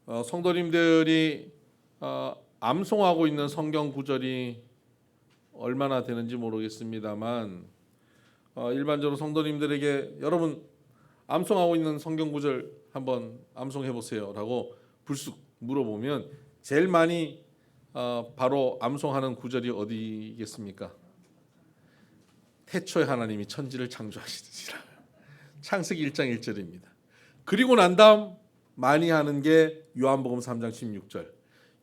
성도님들이 암송하고 있는 성경 구절이 얼마나 되는지 모르겠습니다만 일반적으로 성도님들에게 여러분 암송하고 있는 성경 구절 한번 암송해 보세요라고 불쑥 물어보면 제일 많이 바로 암송하는 구절이 어디겠습니까? 태초에 하나님이 천지를 창조하시니라. 창세기 1장 1절입니다. 그리고 난 다음 많이 하는 게 요한복음 3장 16절.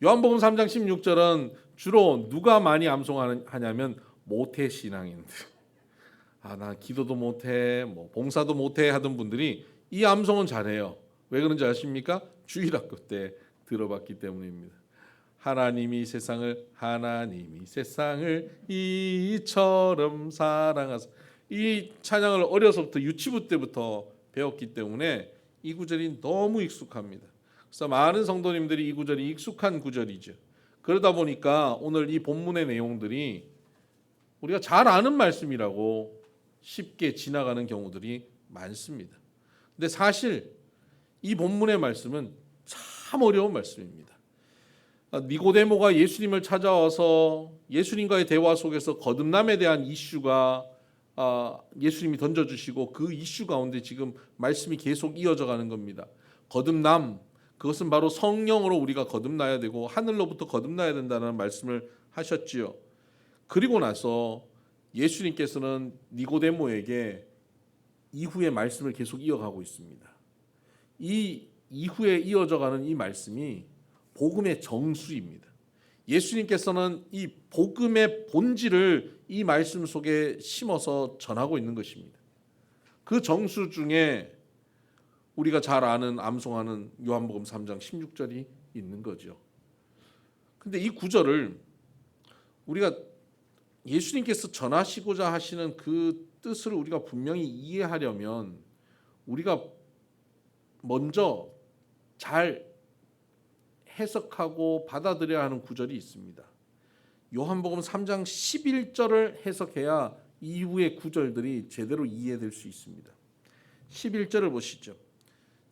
요한복음 3장 16절은 주로 누가 많이 암송하냐면 모태신앙인들. 나 기도도 못해, 봉사도 못해 하던 분들이 이 암송은 잘해요. 왜 그런지 아십니까? 주일학교 때 들어봤기 때문입니다. 하나님이 세상을 이처럼 사랑하사. 이 찬양을 어려서부터 유치부 때부터 배웠기 때문에 이 구절이 너무 익숙합니다. 그래서 많은 성도님들이 이 구절이 익숙한 구절이죠. 그러다 보니까 오늘 이 본문의 내용들이 우리가 잘 아는 말씀이라고 쉽게 지나가는 경우들이 많습니다. 근데 사실 이 본문의 말씀은 참 어려운 말씀입니다. 니고데모가 예수님을 찾아와서 예수님과의 대화 속에서 거듭남에 대한 이슈가 예수님이 던져주시고 그 이슈 가운데 지금 말씀이 계속 이어져 가는 겁니다. 거듭남, 그것은 바로 성령으로 우리가 거듭나야 되고 하늘로부터 거듭나야 된다는 말씀을 하셨지요. 그리고 나서 예수님께서는 니고데모에게 이후의 말씀을 계속 이어가고 있습니다. 이 이후에 이어져 가는 이 말씀이 복음의 정수입니다. 예수님께서는 이 복음의 본질을 이 말씀 속에 심어서 전하고 있는 것입니다. 그 정수 중에 우리가 잘 아는 암송하는 요한복음 3장 16절이 있는 거죠. 근데 이 구절을 우리가 예수님께서 전하시고자 하시는 그 뜻을 우리가 분명히 이해하려면 우리가 먼저 잘 해석하고 받아들여야 하는 구절이 있습니다. 요한복음 3장 11절을 해석해야 이후의 구절들이 제대로 이해될 수 있습니다. 11절을 보시죠.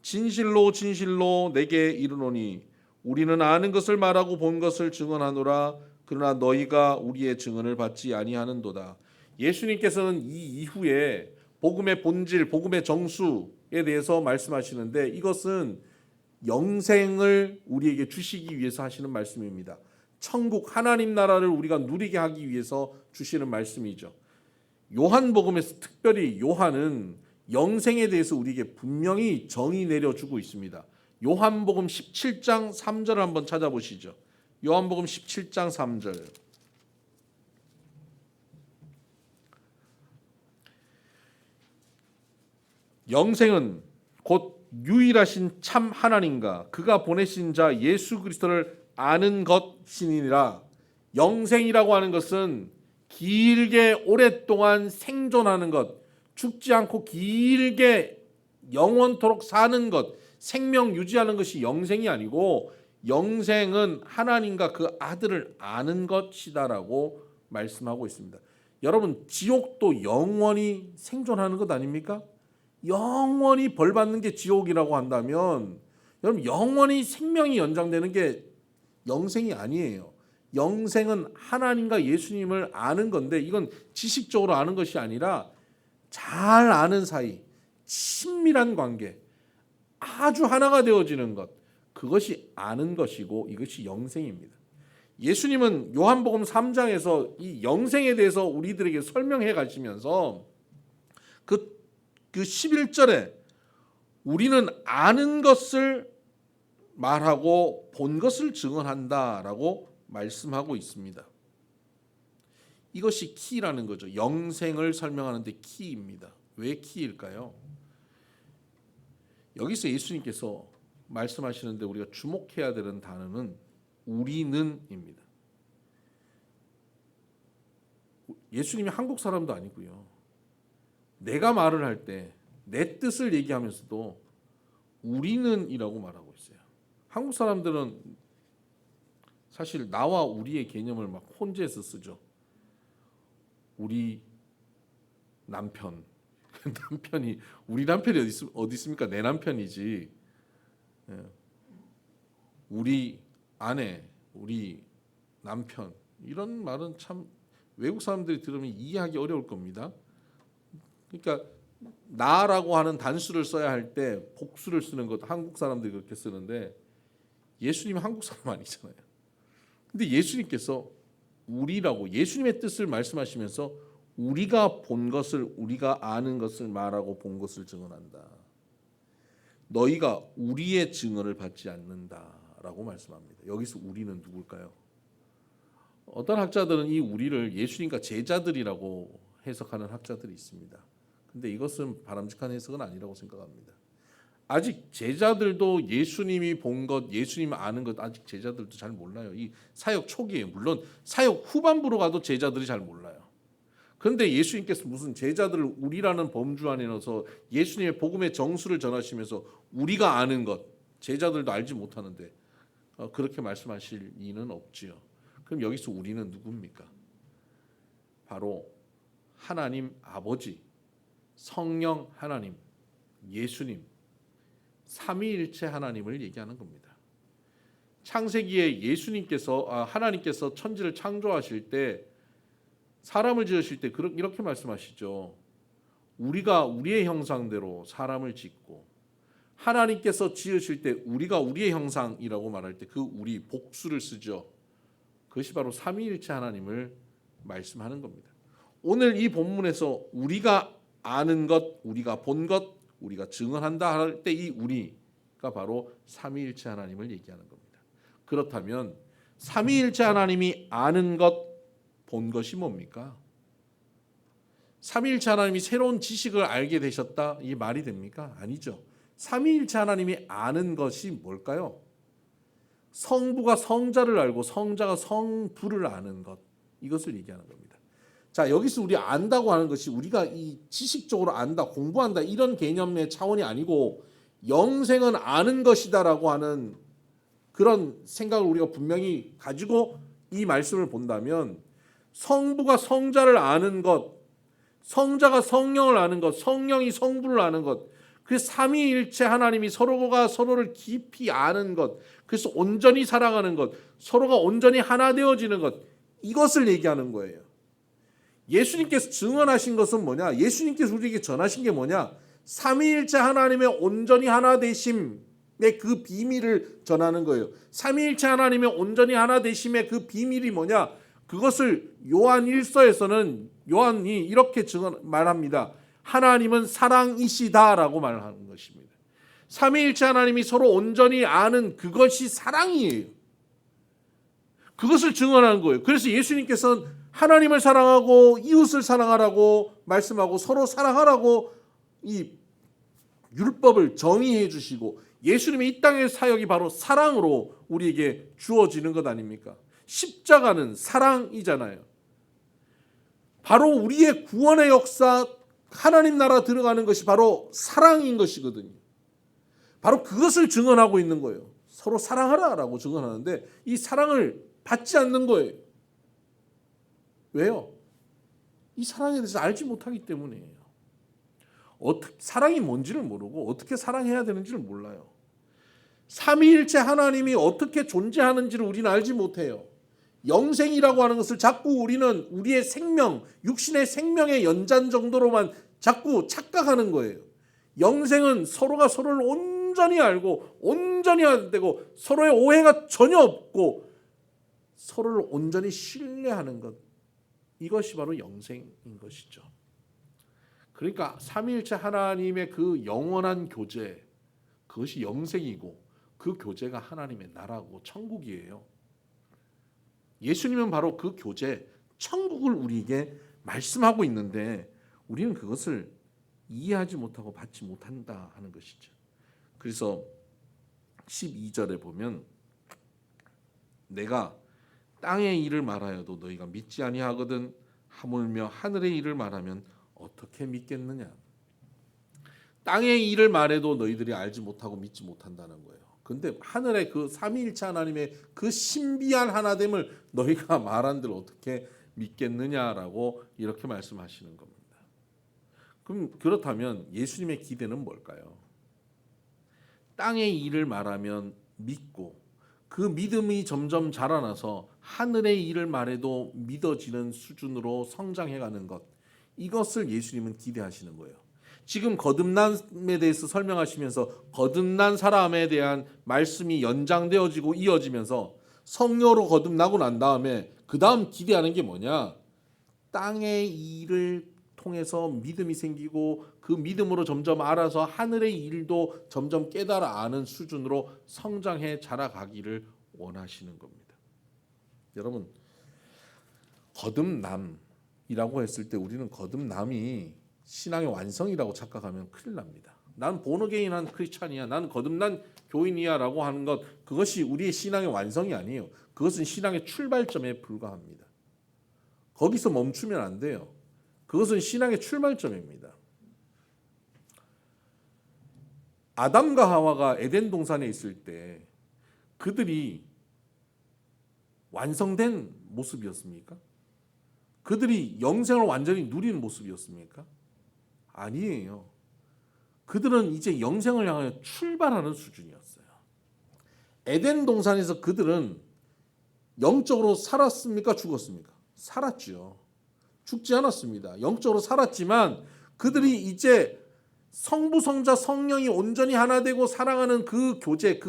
진실로 진실로 내게 이르노니 우리는 아는 것을 말하고 본 것을 증언하노라. 그러나 너희가 우리의 증언을 받지 아니하는도다. 예수님께서는 이 이후에 복음의 본질, 복음의 정수에 대해서 말씀하시는데 이것은 영생을 우리에게 주시기 위해서 하시는 말씀입니다. 천국 하나님 나라를 우리가 누리게 하기 위해서 주시는 말씀이죠. 요한복음에서 특별히 요한은 영생에 대해서 우리에게 분명히 정의 내려주고 있습니다. 요한복음 17장 3절을 한번 찾아보시죠. 요한복음 17장 3절. 영생은 곧 유일하신 참 하나님과 그가 보내신 자 예수 그리스도를 아는 것이니라. 영생이라고 하는 것은 길게 오랫동안 생존하는 것, 죽지 않고 길게 영원토록 사는 것, 생명 유지하는 것이 영생이 아니고 영생은 하나님과 그 아들을 아는 것이다라고 말씀하고 있습니다. 여러분, 지옥도 영원히 생존하는 것 아닙니까? 영원히 벌 받는 게 지옥이라고 한다면 여러분 영원히 생명이 연장되는 게 영생이 아니에요. 영생은 하나님과 예수님을 아는 건데 이건 지식적으로 아는 것이 아니라 잘 아는 사이, 친밀한 관계, 아주 하나가 되어지는 것, 그것이 아는 것이고 이것이 영생입니다. 예수님은 요한복음 3장에서 이 영생에 대해서 우리들에게 설명해 가시면서 그 11절에 우리는 아는 것을 말하고 본 것을 증언한다라고 말씀하고 있습니다. 이것이 키라는 거죠. 영생을 설명하는 데 키입니다. 왜 키일까요? 여기서 예수님께서 말씀하시는데 우리가 주목해야 되는 단어는 우리는입니다. 예수님이 한국 사람도 아니고요. 내가 말을 할 때 내 뜻을 얘기하면서도 우리는이라고 말하고 있어요. 한국 사람들은 사실 나와 우리의 개념을 막 혼재해서 쓰죠. 우리 남편, 남편이 우리 남편이 어디 있습니까? 내 남편이지. 우리 아내, 우리 남편 이런 말은 참 외국 사람들이 들으면 이해하기 어려울 겁니다. 그러니까 나라고 하는 단수를 써야 할 때 복수를 쓰는 것 한국 사람들이 그렇게 쓰는데 예수님은 한국 사람 아니잖아요. 근데 예수님께서 우리라고 예수님의 뜻을 말씀하시면서 우리가 본 것을 우리가 아는 것을 말하고 본 것을 증언한다. 너희가 우리의 증언을 받지 않는다라고 말씀합니다. 여기서 우리는 누굴까요? 어떤 학자들은 이 우리를 예수님과 제자들이라고 해석하는 학자들이 있습니다. 근데 이것은 바람직한 해석은 아니라고 생각합니다. 아직 제자들도 예수님이 본 것, 예수님 아는 것 아직 제자들도 잘 몰라요. 이 사역 초기에 물론 사역 후반부로 가도 제자들이 잘 몰라요. 그런데 예수님께서 무슨 제자들을 우리라는 범주 안에 넣어서 예수님의 복음의 정수를 전하시면서 우리가 아는 것, 제자들도 알지 못하는데 그렇게 말씀하실 이유는 없지요. 그럼 여기서 우리는 누굽니까? 바로 하나님 아버지, 성령 하나님, 예수님, 삼위일체 하나님을 얘기하는 겁니다. 창세기에 하나님께서 천지를 창조하실 때 사람을 지으실 때 이렇게 말씀하시죠. 우리가 우리의 형상대로 사람을 짓고 하나님께서 지으실 때 우리가 우리의 형상이라고 말할 때 그 우리 복수를 쓰죠. 그것이 바로 삼위일체 하나님을 말씀하는 겁니다. 오늘 이 본문에서 우리가 아는 것, 우리가 본 것, 우리가 증언한다 할 때 이 우리가 바로 삼위일체 하나님을 얘기하는 겁니다. 그렇다면 삼위일체 하나님이 아는 것, 본 것이 뭡니까? 삼위일체 하나님이 새로운 지식을 알게 되셨다 이 말이 됩니까? 아니죠. 삼위일체 하나님이 아는 것이 뭘까요? 성부가 성자를 알고 성자가 성부를 아는 것, 이것을 얘기하는 겁니다. 자, 여기서 우리 안다고 하는 것이 우리가 이 지식적으로 안다, 공부한다 이런 개념의 차원이 아니고 영생은 아는 것이다라고 하는 그런 생각을 우리가 분명히 가지고 이 말씀을 본다면 성부가 성자를 아는 것, 성자가 성령을 아는 것, 성령이 성부를 아는 것, 그 삼위일체 하나님이 서로가 서로를 깊이 아는 것, 그래서 온전히 사랑하는 것, 서로가 온전히 하나 되어지는 것, 이것을 얘기하는 거예요. 예수님께서 증언하신 것은 뭐냐? 예수님께서 우리에게 전하신 게 뭐냐? 삼위일체 하나님의 온전히 하나 되심의 그 비밀을 전하는 거예요. 삼위일체 하나님의 온전히 하나 되심의 그 비밀이 뭐냐? 그것을 요한 1서에서는 요한이 이렇게 말합니다. 하나님은 사랑이시다라고 말하는 것입니다. 삼위일체 하나님이 서로 온전히 아는 그것이 사랑이에요. 그것을 증언하는 거예요. 그래서 예수님께서는 하나님을 사랑하고 이웃을 사랑하라고 말씀하고 서로 사랑하라고 이 율법을 정의해 주시고 예수님의 이 땅의 사역이 바로 사랑으로 우리에게 주어지는 것 아닙니까? 십자가는 사랑이잖아요. 바로 우리의 구원의 역사, 하나님 나라 들어가는 것이 바로 사랑인 것이거든요. 바로 그것을 증언하고 있는 거예요. 서로 사랑하라라고 증언하는데 이 사랑을 받지 않는 거예요. 왜요? 이 사랑에 대해서 알지 못하기 때문이에요. 사랑이 뭔지를 모르고 어떻게 사랑해야 되는지를 몰라요. 삼위일체 하나님이 어떻게 존재하는지를 우리는 알지 못해요. 영생이라고 하는 것을 자꾸 우리는 우리의 생명, 육신의 생명의 연장 정도로만 자꾸 착각하는 거예요. 영생은 서로가 서로를 온전히 알고 온전히 되고 서로의 오해가 전혀 없고 서로를 온전히 신뢰하는 것, 이것이 바로 영생인 것이죠. 그러니까 삼위일체 하나님의 그 영원한 교제, 그것이 영생이고 그 교제가 하나님의 나라고 천국이에요. 예수님은 바로 그 교제, 천국을 우리에게 말씀하고 있는데 우리는 그것을 이해하지 못하고 받지 못한다 하는 것이죠. 그래서 12절에 보면 내가 땅의 일을 말하여도 너희가 믿지 아니하거든 하물며 하늘의 일을 말하면 어떻게 믿겠느냐. 땅의 일을 말해도 너희들이 알지 못하고 믿지 못한다는 거예요. 그런데 하늘의 그 삼위일체 하나님의 그 신비한 하나됨을 너희가 말한 대로 어떻게 믿겠느냐라고 이렇게 말씀하시는 겁니다. 그럼 그렇다면 예수님의 기대는 뭘까요? 땅의 일을 말하면 믿고 그 믿음이 점점 자라나서 하늘의 일을 말해도 믿어지는 수준으로 성장해가는 것, 이것을 예수님은 기대하시는 거예요. 지금 거듭남에 대해서 설명하시면서 거듭난 사람에 대한 말씀이 연장되어지고 이어지면서 성령으로 거듭나고 난 다음에 그 다음 기대하는 게 뭐냐? 땅의 일을 통해서 믿음이 생기고 그 믿음으로 점점 알아서 하늘의 일도 점점 깨달아 아는 수준으로 성장해 자라가기를 원하시는 겁니다. 여러분, 거듭남이라고 했을 때 우리는 거듭남이 신앙의 완성이라고 착각하면 큰일 납니다. 난 본어게인한 크리스찬이야, 난 거듭난 교인이야라고 하는 것, 그것이 우리의 신앙의 완성이 아니에요. 그것은 신앙의 출발점에 불과합니다. 거기서 멈추면 안 돼요. 그것은 신앙의 출발점입니다. 아담과 하와가 에덴 동산에 있을 때 그들이 완성된 모습이었습니까? 그들이 영생을 완전히 누리는 모습이었습니까? 아니에요. 그들은 이제 영생을 향하여 출발하는 수준이었어요. 에덴 동산에서 그들은 영적으로 살았습니까? 죽었습니까? 살았죠. 죽지 않았습니다. 영적으로 살았지만 그들이 이제 성부, 성자, 성령이 온전히 하나 되고 사랑하는 그 교제,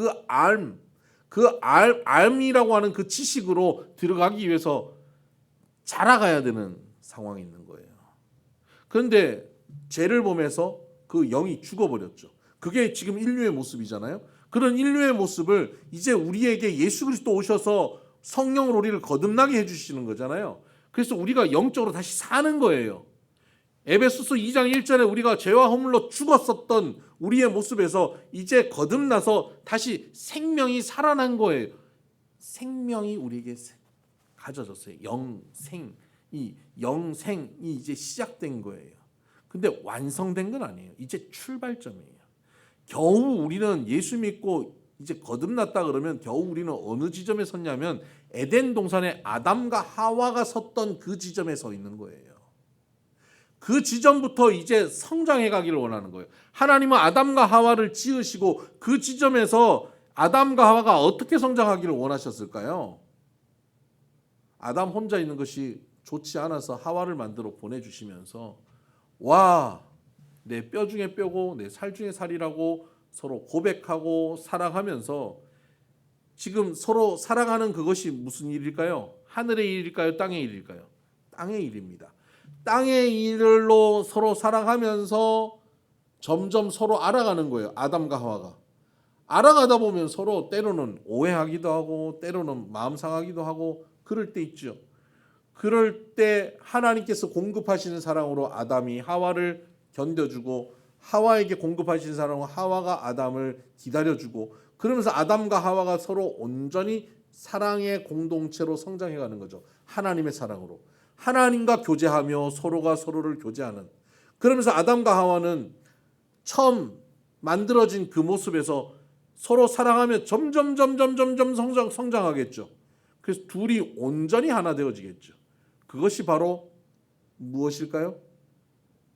알이라고 하는 그 지식으로 들어가기 위해서 자라가야 되는 상황이 있는 거예요. 그런데 죄를 범해서 그 영이 죽어버렸죠. 그게 지금 인류의 모습이잖아요. 그런 인류의 모습을 이제 우리에게 예수 그리스도 오셔서 성령으로 우리를 거듭나게 해주시는 거잖아요. 그래서 우리가 영적으로 다시 사는 거예요. 에베소서 2장 1절에 우리가 죄와 허물로 죽었었던 우리의 모습에서 이제 거듭나서 다시 생명이 살아난 거예요. 생명이 우리에게 가져졌어요. 영생이 이제 시작된 거예요. 근데 완성된 건 아니에요. 이제 출발점이에요. 겨우 우리는 예수 믿고 이제 거듭났다 그러면 겨우 우리는 어느 지점에 섰냐면 에덴 동산에 아담과 하와가 섰던 그 지점에 서 있는 거예요. 그 지점부터 이제 성장해 가기를 원하는 거예요. 하나님은 아담과 하와를 지으시고 그 지점에서 아담과 하와가 어떻게 성장하기를 원하셨을까요? 아담 혼자 있는 것이 좋지 않아서 하와를 만들어 보내주시면서 와, 내 뼈 중에 뼈고 내 살 중에 살이라고 서로 고백하고 사랑하면서 지금 서로 사랑하는 그것이 무슨 일일까요? 하늘의 일일까요? 땅의 일일까요? 땅의 일입니다. 땅의 일로 서로 사랑하면서 점점 서로 알아가는 거예요. 아담과 하와가. 알아가다 보면 서로 때로는 오해하기도 하고 때로는 마음 상하기도 하고 그럴 때 있죠. 그럴 때 하나님께서 공급하시는 사랑으로 아담이 하와를 견뎌주고 하와에게 공급하시는 사랑으로 하와가 아담을 기다려주고 그러면서 아담과 하와가 서로 온전히 사랑의 공동체로 성장해가는 거죠. 하나님의 사랑으로. 하나님과 교제하며 서로가 서로를 교제하는. 그러면서 아담과 하와는 처음 만들어진 그 모습에서 서로 사랑하며 점점 성장하겠죠. 그래서 둘이 온전히 하나 되어지겠죠. 그것이 바로 무엇일까요?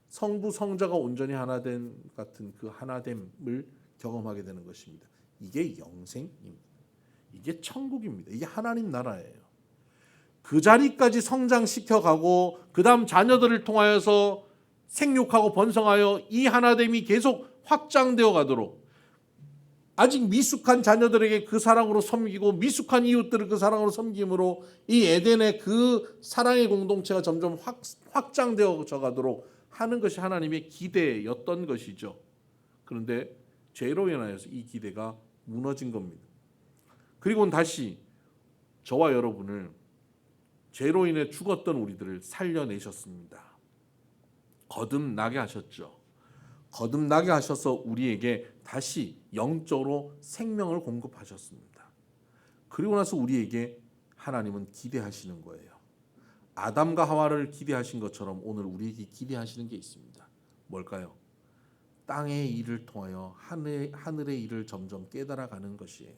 성부 성자가 온전히 하나된 같은 그 하나됨을 경험하게 되는 것입니다. 이게 영생입니다. 이게 천국입니다. 이게 하나님 나라예요. 그 자리까지 성장시켜가고 그 다음 자녀들을 통하여서 생육하고 번성하여 이 하나됨이 계속 확장되어 가도록 아직 미숙한 자녀들에게 그 사랑으로 섬기고 미숙한 이웃들을 그 사랑으로 섬김으로 이 에덴의 그 사랑의 공동체가 점점 확장되어져 가도록 하는 것이 하나님의 기대였던 것이죠. 그런데 죄로 인하여서 이 기대가 무너진 겁니다. 그리고는 다시 저와 여러분을 죄로 인해 죽었던 우리들을 살려내셨습니다. 거듭나게 하셨죠. 거듭나게 하셔서 우리에게 다시 영적으로 생명을 공급하셨습니다. 그리고 나서 우리에게 하나님은 기대하시는 거예요. 아담과 하와를 기대하신 것처럼 오늘 우리에게 기대하시는 게 있습니다. 뭘까요? 땅의 일을 통하여 하늘의 일을 점점 깨달아가는 것이에요.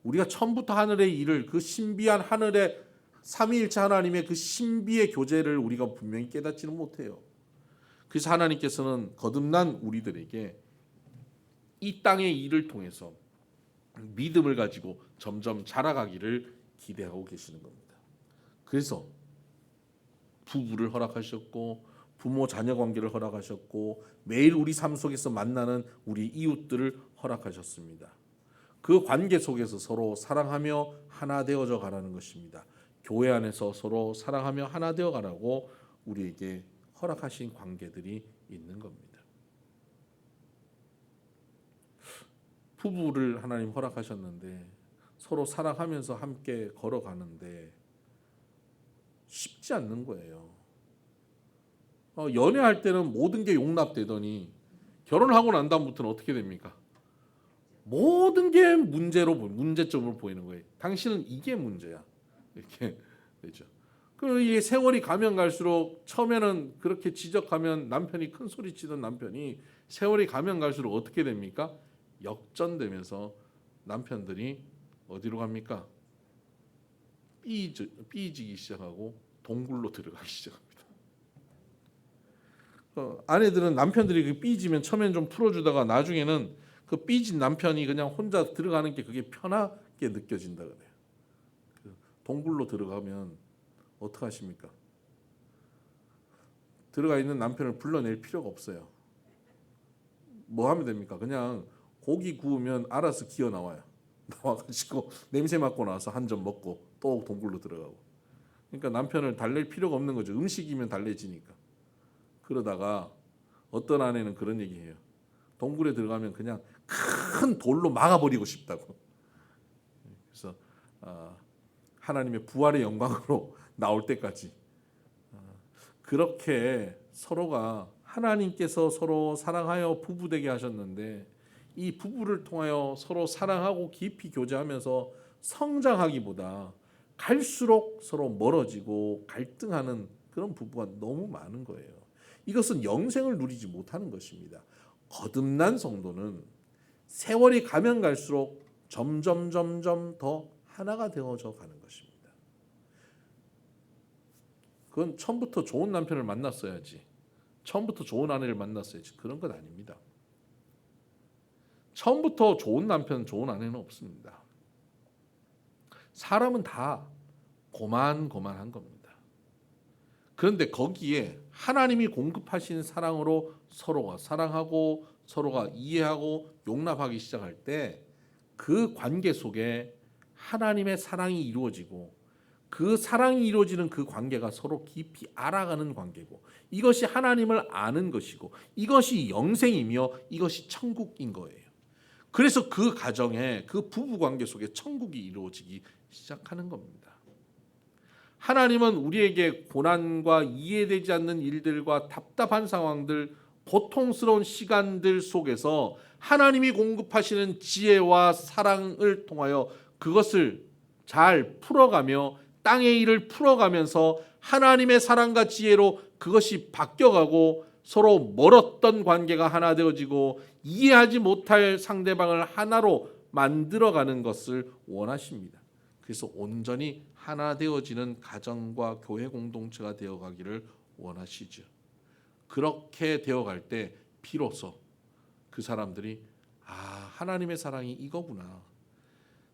우리가 처음부터 하늘의 일을 그 신비한 하늘의 삼위일체 하나님의 그 신비의 교제를 우리가 분명히 깨닫지는 못해요. 그래서 하나님께서는 거듭난 우리들에게 이 땅의 일을 통해서 믿음을 가지고 점점 자라가기를 기대하고 계시는 겁니다. 그래서 부부를 허락하셨고 부모 자녀 관계를 허락하셨고 매일 우리 삶 속에서 만나는 우리 이웃들을 허락하셨습니다. 그 관계 속에서 서로 사랑하며 하나 되어져 가라는 것입니다. 교회 안에서 서로 사랑하며 하나 되어 가라고 우리에게 허락하신 관계들이 있는 겁니다. 부부를 하나님 허락하셨는데 서로 사랑하면서 함께 걸어가는데 쉽지 않는 거예요. 연애할 때는 모든 게 용납되더니 결혼하고 난 다음부터는 어떻게 됩니까? 모든 게 문제점으로 보이는 거예요. 당신은 이게 문제야. 이렇게 되죠. 그리고 이게 세월이 가면 갈수록 처음에는 그렇게 지적하면 남편이 큰 소리 치던 남편이 세월이 가면 갈수록 어떻게 됩니까? 역전되면서 남편들이 어디로 갑니까? 삐지기 시작하고 동굴로 들어가기 시작합니다. 아내들은 남편들이 그 삐지면 처음엔 좀 풀어주다가 나중에는 그 삐진 남편이 그냥 혼자 들어가는 게 그게 편하게 느껴진다 그래요. 동굴로 들어가면 어떻게 하십니까? 들어가 있는 남편을 불러낼 필요가 없어요. 뭐 하면 됩니까? 그냥 고기 구우면 알아서 기어 나와요. 나와가지고 냄새 맡고 나서 한 점 먹고 또 동굴로 들어가고. 그러니까 남편을 달랠 필요가 없는 거죠. 음식이면 달래지니까. 그러다가 어떤 아내는 그런 얘기해요. 동굴에 들어가면 그냥 큰 돌로 막아버리고 싶다고. 그래서 하나님의 부활의 영광으로 나올 때까지 그렇게 서로가 하나님께서 서로 사랑하여 부부되게 하셨는데 이 부부를 통하여 서로 사랑하고 깊이 교제하면서 성장하기보다 갈수록 서로 멀어지고 갈등하는 그런 부부가 너무 많은 거예요. 이것은 영생을 누리지 못하는 것입니다. 거듭난 성도는 세월이 가면 갈수록 점점 더 하나가 되어져 가는 것입니다. 그건 처음부터 좋은 남편을 만났어야지, 처음부터 좋은 아내를 만났어야지 그런 건 아닙니다. 처음부터 좋은 남편, 좋은 아내는 없습니다. 사람은 다 고만고만한 겁니다. 그런데 거기에 하나님이 공급하신 사랑으로 서로가 사랑하고 서로가 이해하고 용납하기 시작할 때 그 관계 속에 하나님의 사랑이 이루어지고 그 사랑이 이루어지는 그 관계가 서로 깊이 알아가는 관계고 이것이 하나님을 아는 것이고 이것이 영생이며 이것이 천국인 거예요. 그래서 그 가정에 그 부부 관계 속에 천국이 이루어지기 시작하는 겁니다. 하나님은 우리에게 고난과 이해되지 않는 일들과 답답한 상황들, 고통스러운 시간들 속에서 하나님이 공급하시는 지혜와 사랑을 통하여 그것을 잘 풀어가며 땅의 일을 풀어가면서 하나님의 사랑과 지혜로 그것이 바뀌어가고 서로 멀었던 관계가 하나 되어지고 이해하지 못할 상대방을 하나로 만들어가는 것을 원하십니다. 그래서 온전히 하나 되어지는 가정과 교회 공동체가 되어가기를 원하시죠. 그렇게 되어갈 때 비로소 그 사람들이 하나님의 사랑이 이거구나.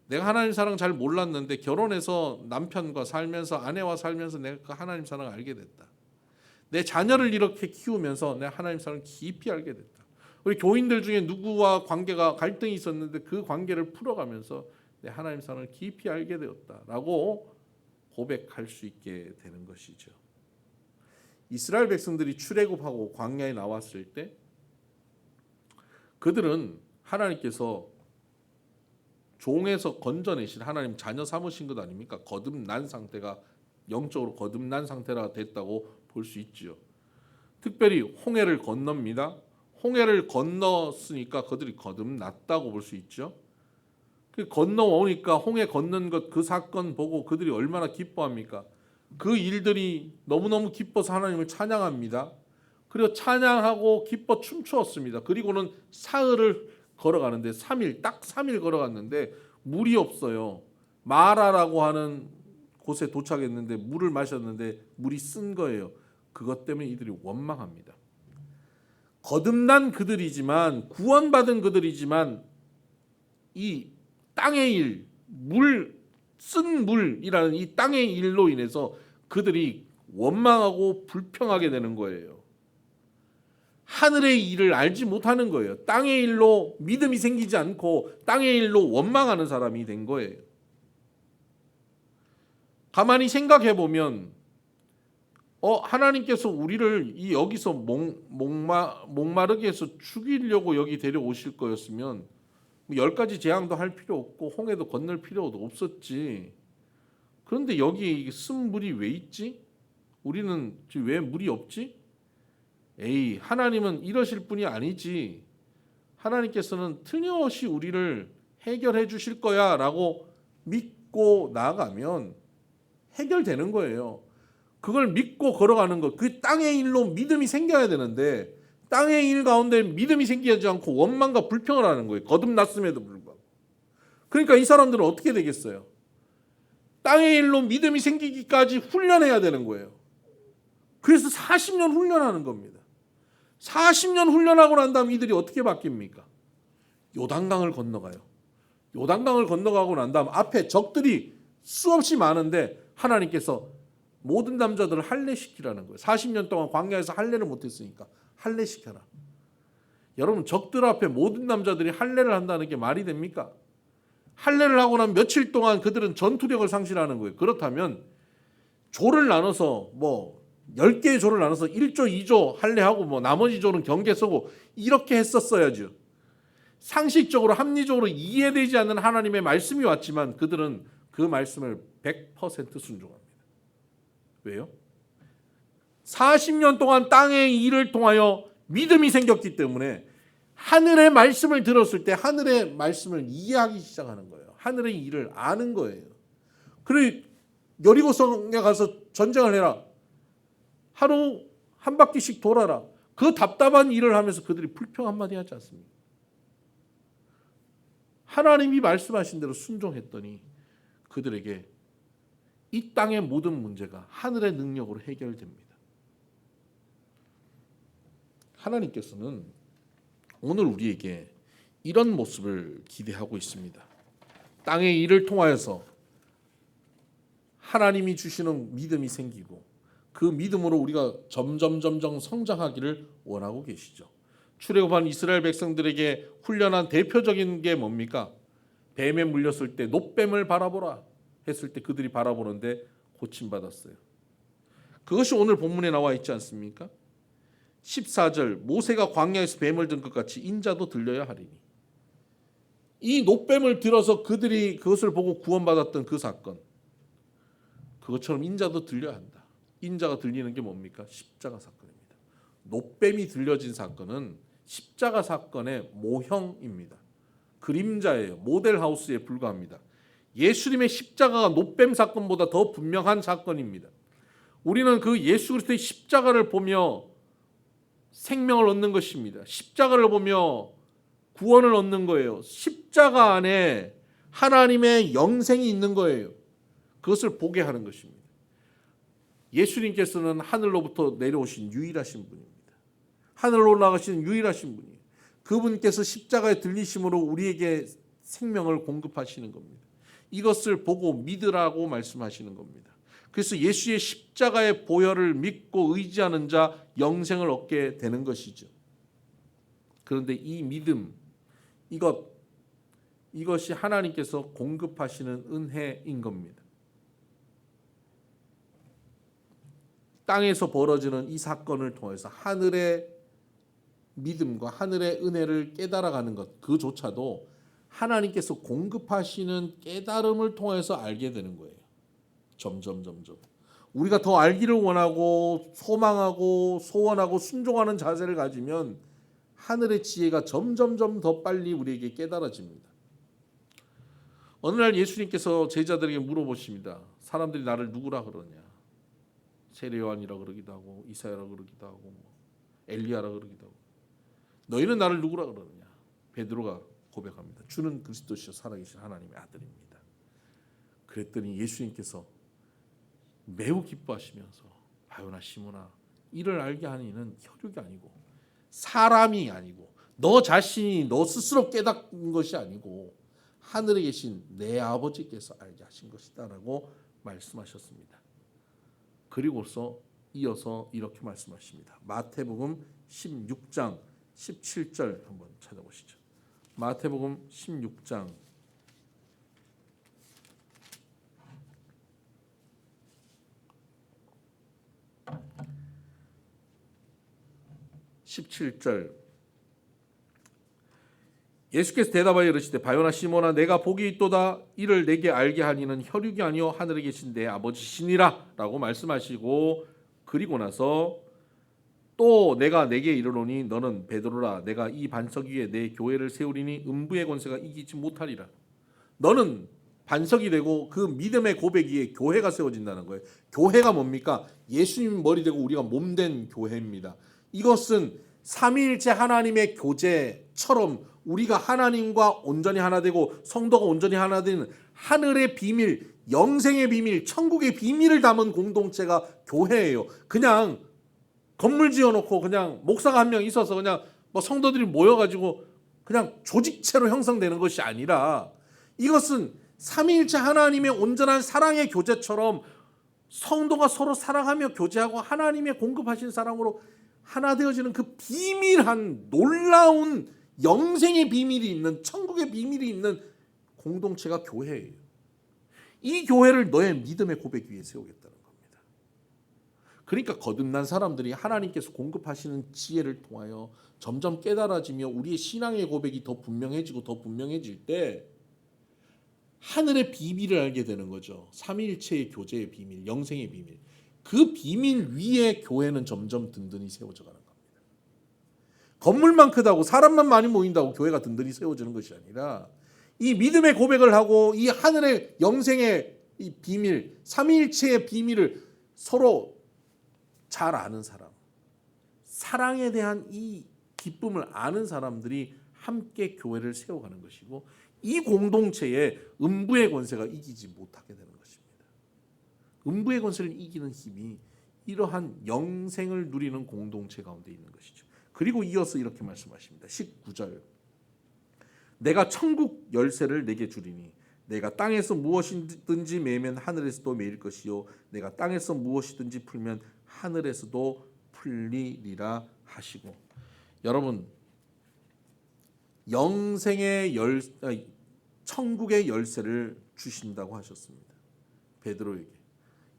내가 하나님 사랑 잘 몰랐는데 결혼해서 남편과 살면서 아내와 살면서 내가 그 하나님 사랑을 알게 됐다. 내 자녀를 이렇게 키우면서 내가 하나님 사랑을 깊이 알게 됐다. 우리 교인들 중에 누구와 관계가 갈등이 있었는데 그 관계를 풀어가면서 내 하나님 사랑을 깊이 알게 되었다라고 고백할 수 있게 되는 것이죠. 이스라엘 백성들이 출애굽하고 광야에 나왔을 때 그들은 하나님께서 종에서 건져내신 하나님 자녀 삼으신 것 아닙니까? 거듭난 상태가 영적으로 거듭난 상태가 됐다고 볼 수 있지요. 특별히 홍해를 건넙니다. 홍해를 건넜으니까 그들이 거듭났다고 볼 수 있죠. 그 건너오니까 홍해 건넌 것 그 사건 보고 그들이 얼마나 기뻐합니까? 그 일들이 너무너무 기뻐서 하나님을 찬양합니다. 그리고 찬양하고 기뻐 춤추었습니다. 그리고는 사흘을 걸어가는데 3일 딱 3일 걸어갔는데 물이 없어요. 마라라고 하는 곳에 도착했는데 물을 마셨는데 물이 쓴 거예요. 그것 때문에 이들이 원망합니다. 거듭난 그들이지만 구원받은 그들이지만 이 땅의 일, 쓴 물이라는 이 땅의 일로 인해서 그들이 원망하고 불평하게 되는 거예요. 하늘의 일을 알지 못하는 거예요. 땅의 일로 믿음이 생기지 않고 땅의 일로 원망하는 사람이 된 거예요. 가만히 생각해 보면 하나님께서 우리를 여기서 목마르게 해서 죽이려고 여기 데려오실 거였으면 10가지 재앙도 할 필요 없고 홍해도 건널 필요도 없었지. 그런데 여기 쓴 물이 왜 있지? 우리는 왜 물이 없지? 에이, 하나님은 이러실 분이 아니지. 하나님께서는 틀림없이 우리를 해결해 주실 거야 라고 믿고 나아가면 해결되는 거예요. 그걸 믿고 걸어가는 것, 그 땅의 일로 믿음이 생겨야 되는데 땅의 일 가운데 믿음이 생기지 않고 원망과 불평을 하는 거예요. 거듭났음에도 불구하고. 그러니까 이 사람들은 어떻게 되겠어요? 땅의 일로 믿음이 생기기까지 훈련해야 되는 거예요. 그래서 40년 훈련하는 겁니다. 40년 훈련하고 난 다음 이들이 어떻게 바뀝니까? 요단강을 건너가요. 요단강을 건너가고 난 다음 앞에 적들이 수없이 많은데 하나님께서 모든 남자들을 할례시키라는 거예요. 40년 동안 광야에서 할례를 못했으니까 할례시켜라. 여러분, 적들 앞에 모든 남자들이 할례를 한다는 게 말이 됩니까? 할례를 하고 난 며칠 동안 그들은 전투력을 상실하는 거예요. 그렇다면 조를 나눠서 10개의 조를 나눠서 1조, 2조 할례하고 나머지 조는 경계 서고 이렇게 했었어야죠. 상식적으로 합리적으로 이해되지 않는 하나님의 말씀이 왔지만 그들은 그 말씀을 100% 순종합니다. 왜요? 40년 동안 땅의 일을 통하여 믿음이 생겼기 때문에 하늘의 말씀을 들었을 때 하늘의 말씀을 이해하기 시작하는 거예요. 하늘의 일을 아는 거예요. 그리고 여리고성에 가서 전쟁을 해라. 하루 한 바퀴씩 돌아라. 그 답답한 일을 하면서 그들이 불평 한마디 하지 않습니까? 하나님이 말씀하신 대로 순종했더니 그들에게 이 땅의 모든 문제가 하늘의 능력으로 해결됩니다. 하나님께서는 오늘 우리에게 이런 모습을 기대하고 있습니다. 땅의 일을 통하여서 하나님이 주시는 믿음이 생기고 그 믿음으로 우리가 점점 성장하기를 원하고 계시죠. 출애굽한 이스라엘 백성들에게 훈련한 대표적인 게 뭡니까? 뱀에 물렸을 때 놋뱀을 바라보라 했을 때 그들이 바라보는데 고침받았어요. 그것이 오늘 본문에 나와 있지 않습니까? 14절 모세가 광야에서 뱀을 든 것 같이 인자도 들려야 하리니. 이 놋뱀을 들어서 그들이 그것을 보고 구원받았던 그 사건, 그것처럼 인자도 들려야 한다. 인자가 들리는 게 뭡니까? 십자가 사건입니다. 놋뱀이 들려진 사건은 십자가 사건의 모형입니다. 그림자예요. 모델하우스에 불과합니다. 예수님의 십자가가 놋뱀 사건보다 더 분명한 사건입니다. 우리는 그 예수 그리스도의 십자가를 보며 생명을 얻는 것입니다. 십자가를 보며 구원을 얻는 거예요. 십자가 안에 하나님의 영생이 있는 거예요. 그것을 보게 하는 것입니다. 예수님께서는 하늘로부터 내려오신 유일하신 분입니다. 하늘로 올라가신 유일하신 분이에요. 그분께서 십자가에 들리심으로 우리에게 생명을 공급하시는 겁니다. 이것을 보고 믿으라고 말씀하시는 겁니다. 그래서 예수의 십자가의 보혈을 믿고 의지하는 자 영생을 얻게 되는 것이죠. 그런데 이 믿음, 이것이 하나님께서 공급하시는 은혜인 겁니다. 땅에서 벌어지는 이 사건을 통해서 하늘의 믿음과 하늘의 은혜를 깨달아가는 것, 그조차도 하나님께서 공급하시는 깨달음을 통해서 알게 되는 거예요. 점점 우리가 더 알기를 원하고 소망하고 소원하고 순종하는 자세를 가지면 하늘의 지혜가 점점 더 빨리 우리에게 깨달아집니다. 어느 날 예수님께서 제자들에게 물어보십니다. 사람들이 나를 누구라 그러냐? 세례 요한이라 그러기도 하고 이사야라 그러기도 하고 엘리야라 그러기도 하고 너희는 나를 누구라 그러느냐? 베드로가 고백합니다. 주는 그리스도시요 살아계신 하나님의 아들입니다. 그랬더니 예수님께서 매우 기뻐하시면서 바요나 시몬아 이를 알게 하는 이는 혈육이 아니고 사람이 아니고 너 자신이 너 스스로 깨닫는 것이 아니고 하늘에 계신 내 아버지께서 알게 하신 것이다 라고 말씀하셨습니다. 그리고서 이어서 이렇게 말씀하십니다. 마태복음 16장 17절 한번 찾아보시죠. 마태복음 16장 17절 예수께서 대답하여 이르시되 바요나 시몬아 내가 복이 있도다 이를 내게 알게 하니는 혈육이 아니요 하늘에 계신 내 아버지시니라 라고 말씀하시고 그리고 나서 또 내가 내게 이르노니 너는 베드로라 내가 이 반석 위에 내 교회를 세우리니 음부의 권세가 이기지 못하리라. 너는 반석이 되고 그 믿음의 고백 위에 교회가 세워진다는 거예요. 교회가 뭡니까? 예수님 머리 되고 우리가 몸된 교회입니다. 이것은 삼위일체 하나님의 교제처럼 우리가 하나님과 온전히 하나 되고 성도가 온전히 하나 되는 하늘의 비밀, 영생의 비밀, 천국의 비밀을 담은 공동체가 교회예요. 그냥 건물 지어놓고 그냥 목사가 한 명 있어서 그냥 뭐 성도들이 모여가지고 그냥 조직체로 형성되는 것이 아니라 이것은 삼위일체 하나님의 온전한 사랑의 교제처럼 성도가 서로 사랑하며 교제하고 하나님의 공급하신 사랑으로 하나 되어지는 그 비밀한 놀라운 영생의 비밀이 있는 천국의 비밀이 있는 공동체가 교회예요. 이 교회를 너의 믿음의 고백 위에 세우겠다는 겁니다. 그러니까 거듭난 사람들이 하나님께서 공급하시는 지혜를 통하여 점점 깨달아지며 우리의 신앙의 고백이 더 분명해지고 더 분명해질 때 하늘의 비밀을 알게 되는 거죠. 삼위일체의 교제의 비밀, 영생의 비밀. 그 비밀 위에 교회는 점점 든든히 세워져 가는 겁니다. 건물만 크다고 사람만 많이 모인다고 교회가 든든히 세워지는 것이 아니라 이 믿음의 고백을 하고 이 하늘의 영생의 이 비밀, 삼위일체의 비밀을 서로 잘 아는 사람, 사랑에 대한 이 기쁨을 아는 사람들이 함께 교회를 세워가는 것이고 이 공동체에 음부의 권세가 이기지 못하게 되는 것입니다. 음부의 권세를 이기는 힘이 이러한 영생을 누리는 공동체 가운데 있는 것이죠. 그리고 이어서 이렇게 말씀하십니다. 19절 내가 천국 열쇠를 내게 주리니 내가 땅에서 무엇이든지 매면 하늘에서도 매일 것이요 내가 땅에서 무엇이든지 풀면 하늘에서도 풀리리라 하시고 여러분 영생의 천국의 열쇠를 주신다고 하셨습니다. 베드로에게.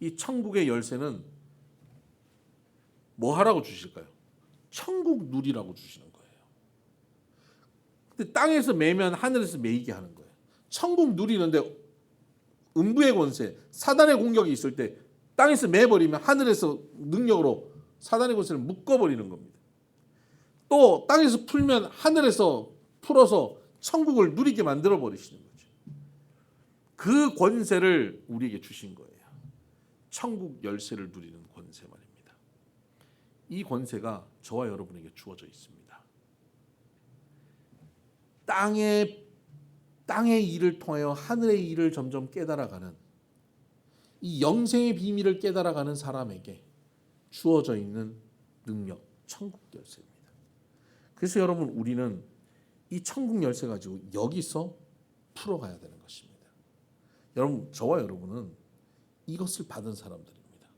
이 천국의 열쇠는 뭐 하라고 주실까요? 천국 누리라고 주시는 거예요. 근데 땅에서 매면 하늘에서 매이게 하는 거예요. 천국 누리는데 음부의 권세, 사단의 공격이 있을 때 땅에서 매버리면 하늘에서 능력으로 사단의 권세를 묶어버리는 겁니다. 또 땅에서 풀면 하늘에서 풀어서 천국을 누리게 만들어 버리시는 거죠. 그 권세를 우리에게 주신 거예요. 천국 열쇠를 누리는 권세 말입니다. 이 권세가 저와 여러분에게 주어져 있습니다. 땅의 일을 통하여 하늘의 일을 점점 깨달아가는 이 영생의 비밀을 깨달아가는 사람에게 주어져 있는 능력, 천국 열쇠입니다. 그래서 여러분 우리는 이 천국 열쇠 가지고 여기서 풀어가야 되는 것입니다. 여러분 저와 여러분은 이것을 받은 사람들입니다.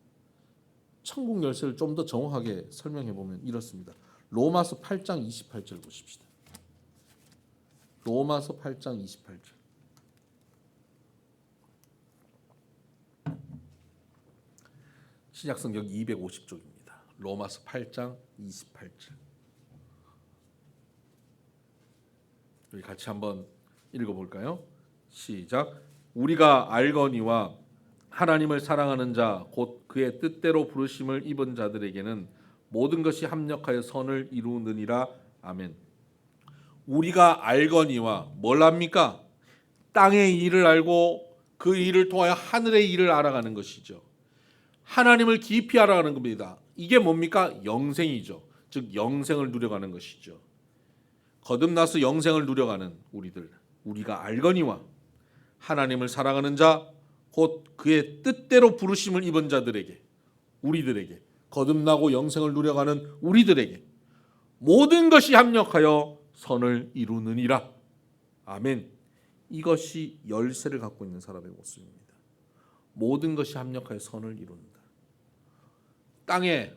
천국 열쇠를 좀 더 정확하게 설명해 보면 이렇습니다. 로마서 8장 28절 보십시다. 로마서 8장 28절. 신약성경 250쪽입니다. 로마서 8장 28절. 우리 같이 한번 읽어볼까요? 시작. 우리가 알거니와 하나님을 사랑하는 자 곧 그의 뜻대로 부르심을 입은 자들에게는 모든 것이 합력하여 선을 이루느니라. 아멘. 우리가 알거니와 뭘 합니까? 땅의 일을 알고 그 일을 통하여 하늘의 일을 알아가는 것이죠. 하나님을 깊이 알아가는 겁니다. 이게 뭡니까? 영생이죠. 즉 영생을 누려가는 것이죠. 거듭나서 영생을 누려가는 우리들, 우리가 알거니와 하나님을 사랑하는 자 곧 그의 뜻대로 부르심을 입은 자들에게, 우리들에게, 거듭나고 영생을 누려가는 우리들에게 모든 것이 합력하여 선을 이루느니라. 아멘. 이것이 열쇠를 갖고 있는 사람의 모습입니다. 모든 것이 합력하여 선을 이룬다. 땅에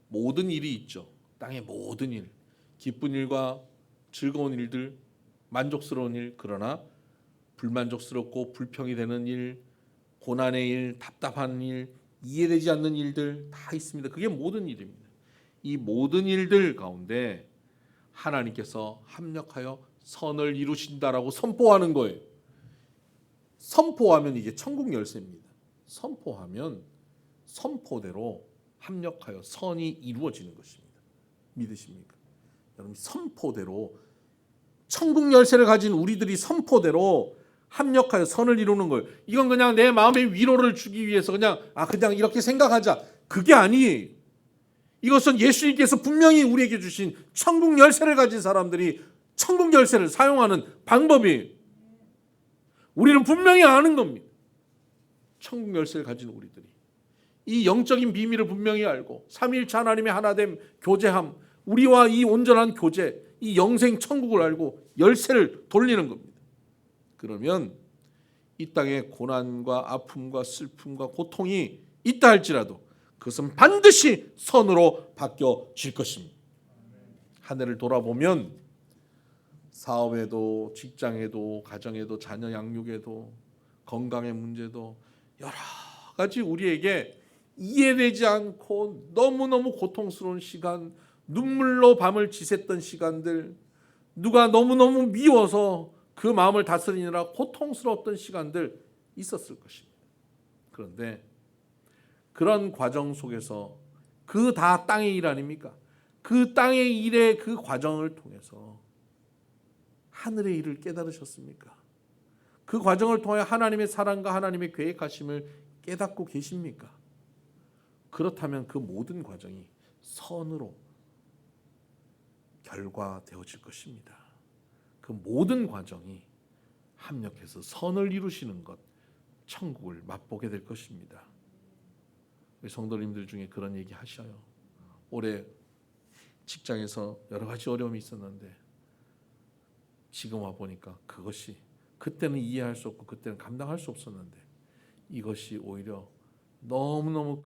모든 일이 있죠. 땅의 모든 일, 기쁜 일과 즐거운 일들, 만족스러운 일, 그러나 불만족스럽고 불평이 되는 일, 고난의 일, 답답한 일, 이해되지 않는 일들 다 있습니다. 그게 모든 일입니다. 이 모든 일들 가운데 하나님께서 합력하여 선을 이루신다라고 선포하는 거예요. 선포하면 이게 천국 열쇠입니다. 선포하면 선포대로 합력하여 선이 이루어지는 것입니다. 믿으십니까? 여러분, 선포대로 천국 열쇠를 가진 우리들이 선포대로 합력하여 선을 이루는 거예요. 이건 그냥 내 마음의 위로를 주기 위해서 그냥 이렇게 생각하자, 그게 아니에요. 이것은 예수님께서 분명히 우리에게 주신 천국 열쇠를 가진 사람들이 천국 열쇠를 사용하는 방법이에요. 우리는 분명히 아는 겁니다. 천국 열쇠를 가진 우리들이 이 영적인 비밀을 분명히 알고 삼위일체 하나님의 하나됨, 교제함, 우리와 이 온전한 교제, 이 영생 천국을 알고 열쇠를 돌리는 겁니다. 그러면 이 땅에 고난과 아픔과 슬픔과 고통이 있다 할지라도 그것은 반드시 선으로 바뀌어질 것입니다. 한 해를 돌아보면 사업에도, 직장에도, 가정에도, 자녀 양육에도, 건강의 문제도 여러 가지 우리에게 이해되지 않고 너무너무 고통스러운 시간, 눈물로 밤을 지샜던 시간들, 누가 너무너무 미워서 그 마음을 다스리느라 고통스러웠던 시간들 있었을 것입니다. 그런데 그런 과정 속에서 그 다 땅의 일 아닙니까? 그 땅의 일의 그 과정을 통해서 하늘의 일을 깨달으셨습니까? 그 과정을 통해 하나님의 사랑과 하나님의 계획하심을 깨닫고 계십니까? 그렇다면 그 모든 과정이 선으로 결과되어질 것입니다. 그 모든 과정이 합력해서 선을 이루시는 것, 천국을 맛보게 될 것입니다. 우리 성도님들 중에 그런 얘기 하셔요. 올해 직장에서 여러 가지 어려움이 있었는데 지금 와 보니까 그것이 그때는 이해할 수 없고 그때는 감당할 수 없었는데 이것이 오히려 너무너무